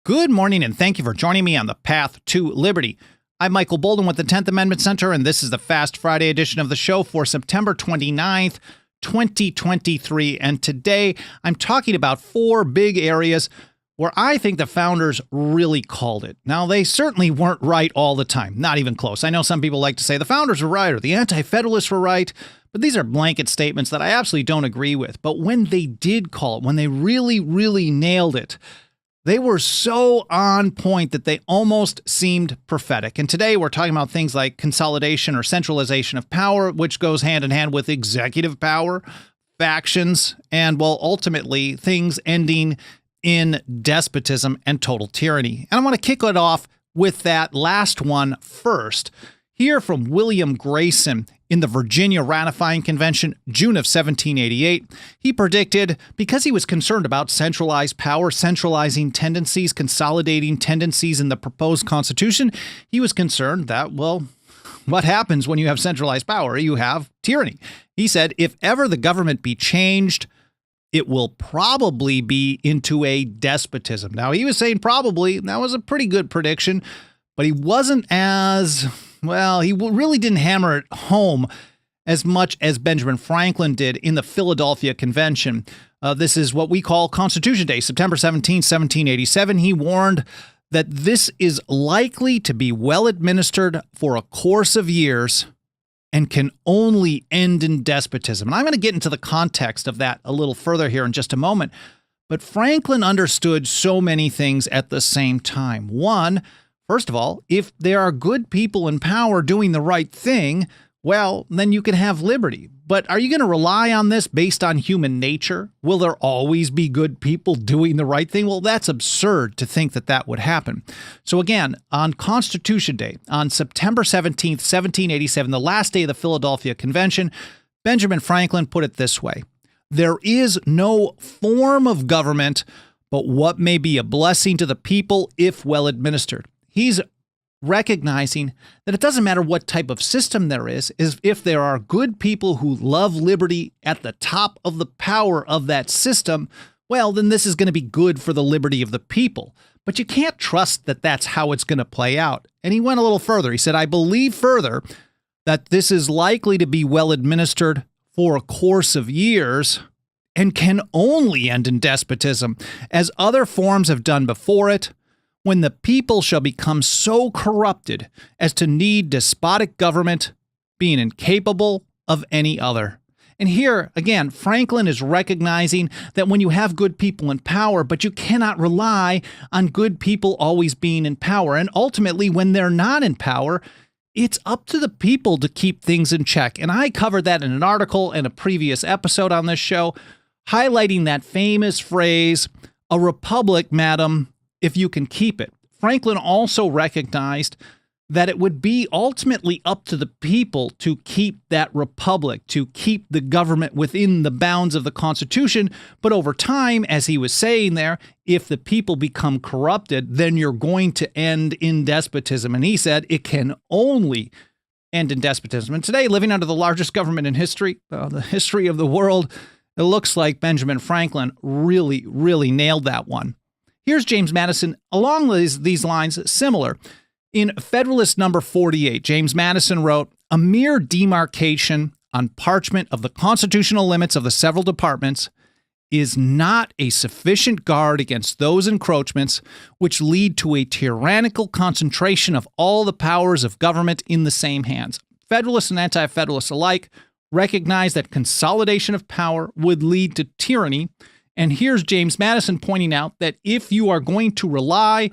Good morning, and thank you for joining me on the path to liberty. I'm Michael Bolden with the 10th Amendment Center, and this is the Fast Friday edition of the show for September 29th, 2023. And today, I'm talking about four big areas where I think the founders really called it. Now, they certainly weren't right all the time, not even close. I know some people like to say the founders were right or the anti-federalists were right, but these are blanket statements that I absolutely don't agree with. But when they did call it, when they really nailed it, they were so on point that they almost seemed prophetic. And today we're talking about things like consolidation or centralization of power, which goes hand in hand with executive power, factions, and, well, ultimately things ending in despotism and total tyranny. And I want to kick it off with that last one first. Hear from William Grayson in the Virginia Ratifying Convention, June of 1788. He predicted, because he was concerned about centralized power, centralizing tendencies, consolidating tendencies in the proposed Constitution, he was concerned that, well, what happens when you have centralized power? You have tyranny. He said, if ever the government be changed, it will probably be into a despotism. Now, he was saying probably. That was a pretty good prediction, but he wasn't as... well, he really didn't hammer it home as much as Benjamin Franklin did in the Philadelphia Convention. This is what we call Constitution Day, September 17, 1787. He warned that this is likely to be well administered for a course of years and can only end in despotism. And I'm going to get into the context of that a little further here in just a moment. But Franklin understood so many things at the same time. One, first of all, if there are good people in power doing the right thing, well, then you can have liberty. But are you going to rely on this based on human nature? Will there always be good people doing the right thing? Well, that's absurd to think that that would happen. So again, on Constitution Day, on September 17th, 1787, the last day of the Philadelphia Convention, Benjamin Franklin put it this way: there is no form of government but what may be a blessing to the people if well administered. He's recognizing that it doesn't matter what type of system there is if there are good people who love liberty at the top of the power of that system, well, then this is going to be good for the liberty of the people. But you can't trust that that's how it's going to play out. And he went a little further. He said, I believe further that this is likely to be well administered for a course of years and can only end in despotism, as other forms have done before it, when the people shall become so corrupted as to need despotic government, being incapable of any other. And here, again, Franklin is recognizing that when you have good people in power, but you cannot rely on good people always being in power. And ultimately, when they're not in power, it's up to the people to keep things in check. And I covered that in an article in a previous episode on this show, highlighting that famous phrase, a republic, madam, if you can keep it. Franklin also recognized that it would be ultimately up to the people to keep that republic, to keep the government within the bounds of the Constitution. But over time, as he was saying there, if the people become corrupted, then you're going to end in despotism. And he said it can only end in despotism. And today, living under the largest government in history, the history of the world, it looks like Benjamin Franklin really nailed that one. Here's James Madison along these lines, similar. In Federalist number 48, James Madison wrote, a mere demarcation on parchment of the constitutional limits of the several departments is not a sufficient guard against those encroachments which lead to a tyrannical concentration of all the powers of government in the same hands. Federalists and anti-federalists alike recognize that consolidation of power would lead to tyranny. And here's James Madison pointing out that if you are going to rely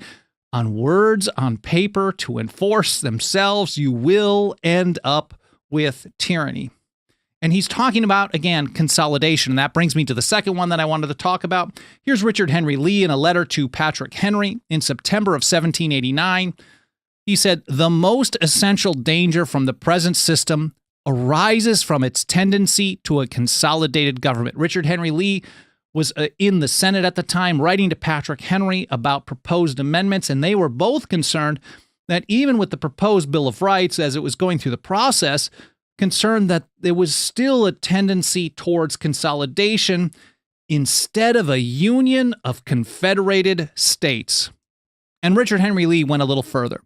on words on paper to enforce themselves, you will end up with tyranny. And he's talking about, again, consolidation. And that brings me to the second one that I wanted to talk about. Here's Richard Henry Lee in a letter to Patrick Henry in September of 1789. He said, the most essential danger from the present system arises from its tendency to a consolidated government. Richard Henry Lee was in the Senate at the time, writing to Patrick Henry about proposed amendments, and they were both concerned that even with the proposed Bill of Rights, as it was going through the process, concerned that there was still a tendency towards consolidation instead of a union of confederated states. And Richard Henry Lee went a little further.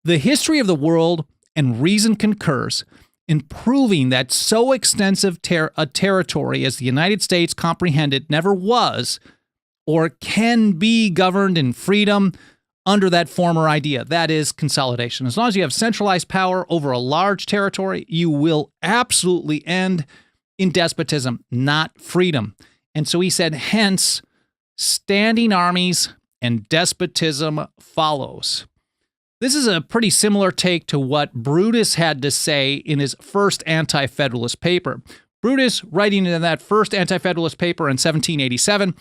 The history of the world and reason concurs in proving that so extensive a territory as the United States comprehended never was or can be governed in freedom under that former idea, that is consolidation. As long as you have centralized power over a large territory, you will absolutely end in despotism, not freedom. And so he said, hence, standing armies and despotism follows. This is a pretty similar take to what Brutus had to say in his first anti-federalist paper. Brutus, writing in that first anti-federalist paper in 1787,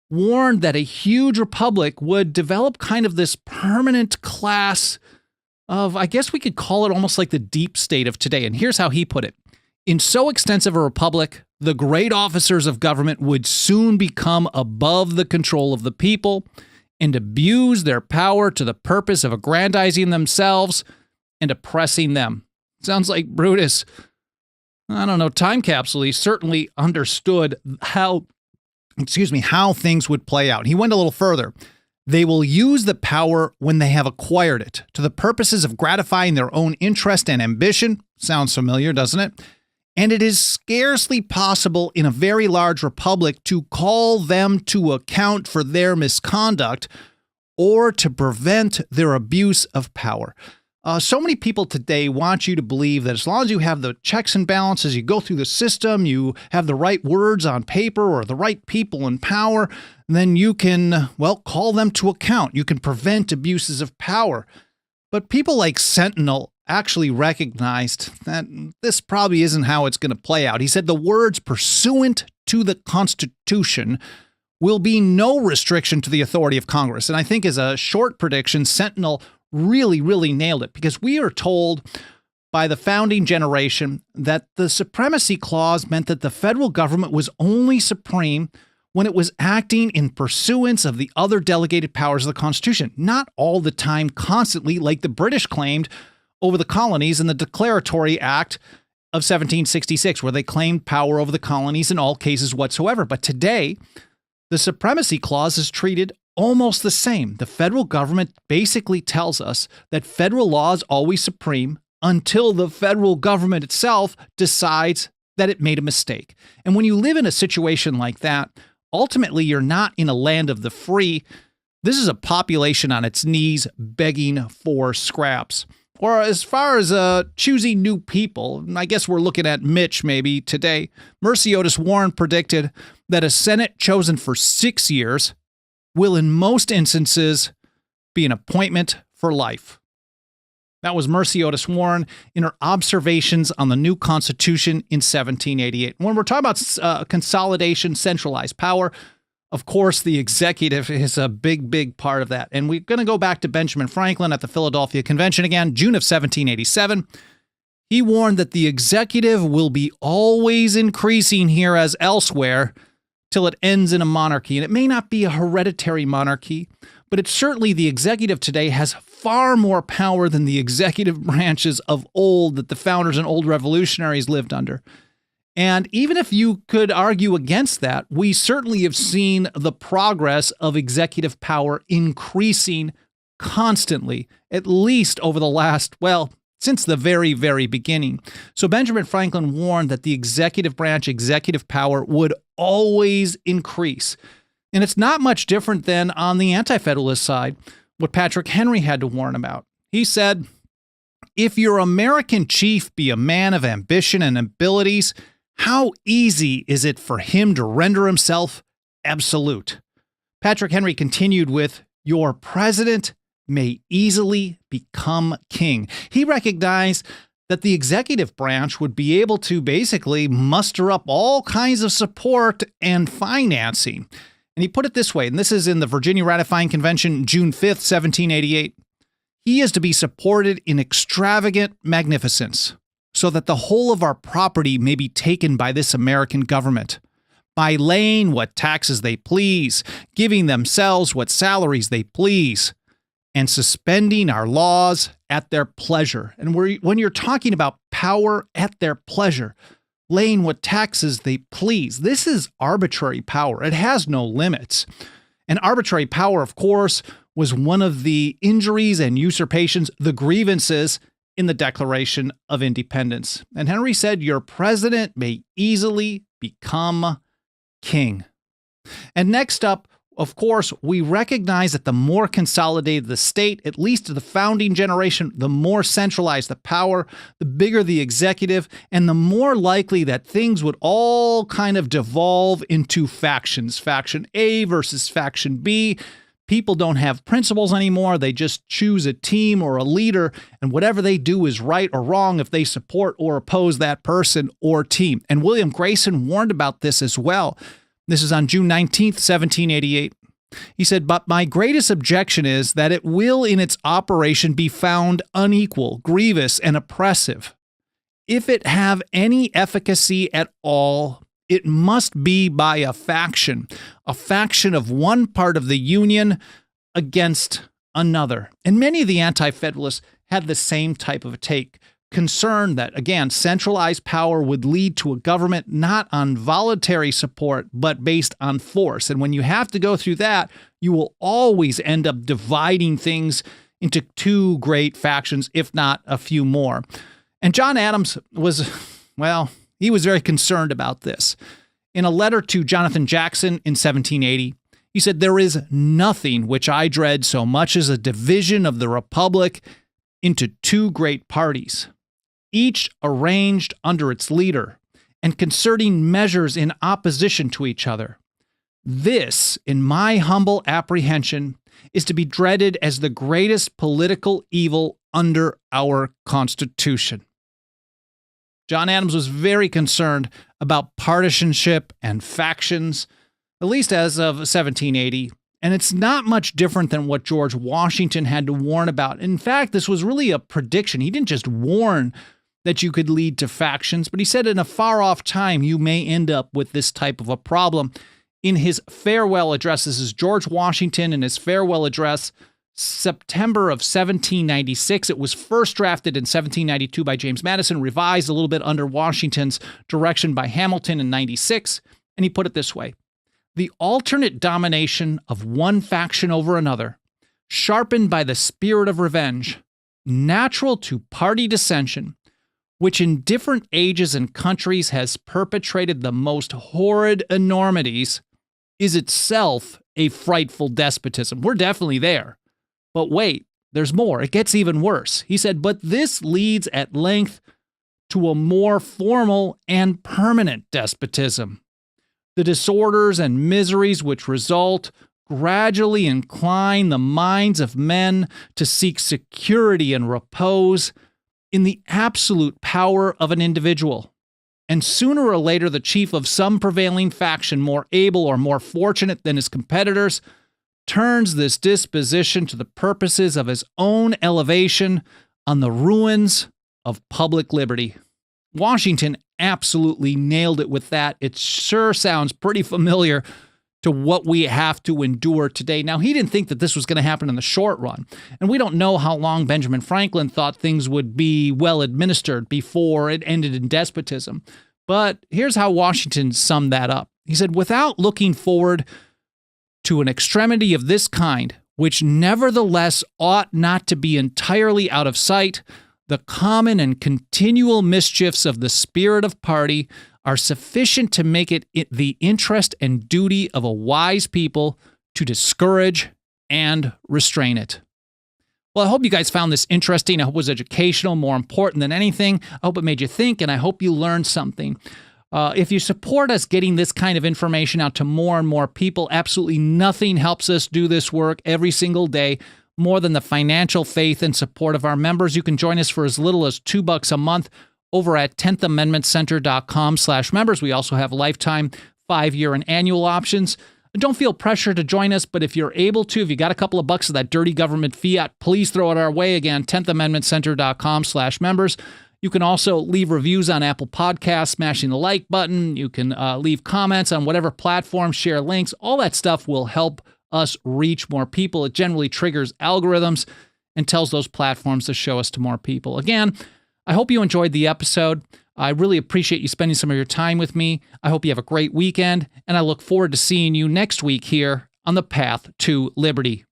warned that a huge republic would develop kind of this permanent class of, I guess we could call it almost like the deep state of today. And here's how he put it. In so extensive a republic, the great officers of government would soon become above the control of the people and abuse their power to the purpose of aggrandizing themselves and oppressing them. Sounds like Brutus, I don't know, time capsule. He certainly understood how things would play out. He went a little further. They will use the power when they have acquired it to the purposes of gratifying their own interest and ambition. Sounds familiar, doesn't it? And it is scarcely possible in a very large republic to call them to account for their misconduct or to prevent their abuse of power. So many people today want you to believe that as long as you have the checks and balances, you go through the system, you have the right words on paper or the right people in power, then you can, call them to account. You can prevent abuses of power. But people like Sentinel actually recognized that this probably isn't how it's going to play out. He said the words pursuant to the Constitution will be no restriction to the authority of Congress. And I think as a short prediction, Sentinel really, really nailed it, because we are told by the founding generation that the Supremacy Clause meant that the federal government was only supreme when it was acting in pursuance of the other delegated powers of the Constitution, not all the time, constantly, like the British claimed over the colonies in the Declaratory Act of 1766, where they claimed power over the colonies in all cases whatsoever. But today, the Supremacy Clause is treated almost the same. The federal government basically tells us that federal law is always supreme until the federal government itself decides that it made a mistake. And when you live in a situation like that, ultimately you're not in a land of the free. This is a population on its knees begging for scraps. Or as far as choosing new people, I guess we're looking at Mitch maybe today. Mercy Otis Warren predicted that a Senate chosen for 6 years will in most instances be an appointment for life. That was Mercy Otis Warren in her observations on the new Constitution in 1788. When we're talking about consolidation, centralized power, of course, the executive is a big, big part of that. And we're going to go back to Benjamin Franklin at the Philadelphia Convention again, June of 1787. He warned that the executive will be always increasing here as elsewhere till it ends in a monarchy. And it may not be a hereditary monarchy, but it's certainly the executive today has far more power than the executive branches of old that the founders and old revolutionaries lived under. And even if you could argue against that, we certainly have seen the progress of executive power increasing constantly, at least over the last, since the very, very beginning. So Benjamin Franklin warned that the executive branch, executive power would always increase. And it's not much different than on the anti-federalist side, what Patrick Henry had to warn about. He said, if your American chief be a man of ambition and abilities, how easy is it for him to render himself absolute? Patrick Henry continued with, your president may easily become king. He recognized that the executive branch would be able to basically muster up all kinds of support and financing. And he put it this way, and this is in the Virginia Ratifying Convention, June 5th, 1788. He is to be supported in extravagant magnificence, so that the whole of our property may be taken by this American government, by laying what taxes they please, giving themselves what salaries they please, and suspending our laws at their pleasure. And when you're talking about power at their pleasure, laying what taxes they please, this is arbitrary power. It has no limits. And arbitrary power, of course, was one of the injuries and usurpations, the grievances in the Declaration of Independence. And Henry said, "Your president may easily become king." And next up, of course, we recognize that the more consolidated the state, at least to the founding generation, the more centralized the power, the bigger the executive, and the more likely that things would all kind of devolve into factions. Faction A versus Faction B. People don't have principles anymore. They just choose a team or a leader, and whatever they do is right or wrong if they support or oppose that person or team. And William Grayson warned about this as well. This is on June 19th, 1788. He said, "But my greatest objection is that it will in its operation be found unequal, grievous, and oppressive. If it have any efficacy at all, it must be by a faction of one part of the Union against another." And many of the Anti-Federalists had the same type of a take, concerned that, again, centralized power would lead to a government not on voluntary support, but based on force. And when you have to go through that, you will always end up dividing things into two great factions, if not a few more. And John Adams was, well, he was very concerned about this. In a letter to Jonathan Jackson in 1780, he said, "There is nothing which I dread so much as a division of the Republic into two great parties, each arranged under its leader, and concerting measures in opposition to each other. This, in my humble apprehension, is to be dreaded as the greatest political evil under our Constitution." John Adams was very concerned about partisanship and factions, at least as of 1780. And it's not much different than what George Washington had to warn about. In fact, this was really a prediction. He didn't just warn that you could lead to factions, but he said in a far-off time, you may end up with this type of a problem. In his farewell address, this is George Washington in his farewell address, September of 1796. It was first drafted in 1792 by James Madison, revised a little bit under Washington's direction by Hamilton in 96. And he put it this way: "The alternate domination of one faction over another, sharpened by the spirit of revenge, natural to party dissension, which in different ages and countries has perpetrated the most horrid enormities, is itself a frightful despotism." We're definitely there. But wait, there's more. It gets even worse. He said, "But this leads at length to a more formal and permanent despotism. The disorders and miseries which result gradually incline the minds of men to seek security and repose in the absolute power of an individual. And sooner or later, the chief of some prevailing faction, more able or more fortunate than his competitors, turns this disposition to the purposes of his own elevation on the ruins of public liberty." Washington absolutely nailed it with that. It sure sounds pretty familiar to what we have to endure today. Now, he didn't think that this was going to happen in the short run, and we don't know how long Benjamin Franklin thought things would be well administered before it ended in despotism. But here's how Washington summed that up. He said, "Without looking forward to an extremity of this kind, which nevertheless ought not to be entirely out of sight, the common and continual mischiefs of the spirit of party are sufficient to make it the interest and duty of a wise people to discourage and restrain it." Well, I hope you guys found this interesting. I hope it was educational, more important than anything. I hope it made you think, and I hope you learned something. If you support us getting this kind of information out to more and more people, absolutely nothing helps us do this work every single day more than the financial faith and support of our members. You can join us for as little as $2 a month over at 10thamendmentcenter.com/members. We also have lifetime, 5-year, and annual options. Don't feel pressure to join us, but if you're able to, if you got a couple of bucks of that dirty government fiat, please throw it our way. Again, 10thamendmentcenter.com/members. You can also leave reviews on Apple Podcasts, smashing the like button. You can leave comments on whatever platform, share links. All that stuff will help us reach more people. It generally triggers algorithms and tells those platforms to show us to more people. Again, I hope you enjoyed the episode. I really appreciate you spending some of your time with me. I hope you have a great weekend, and I look forward to seeing you next week here on the Path to Liberty.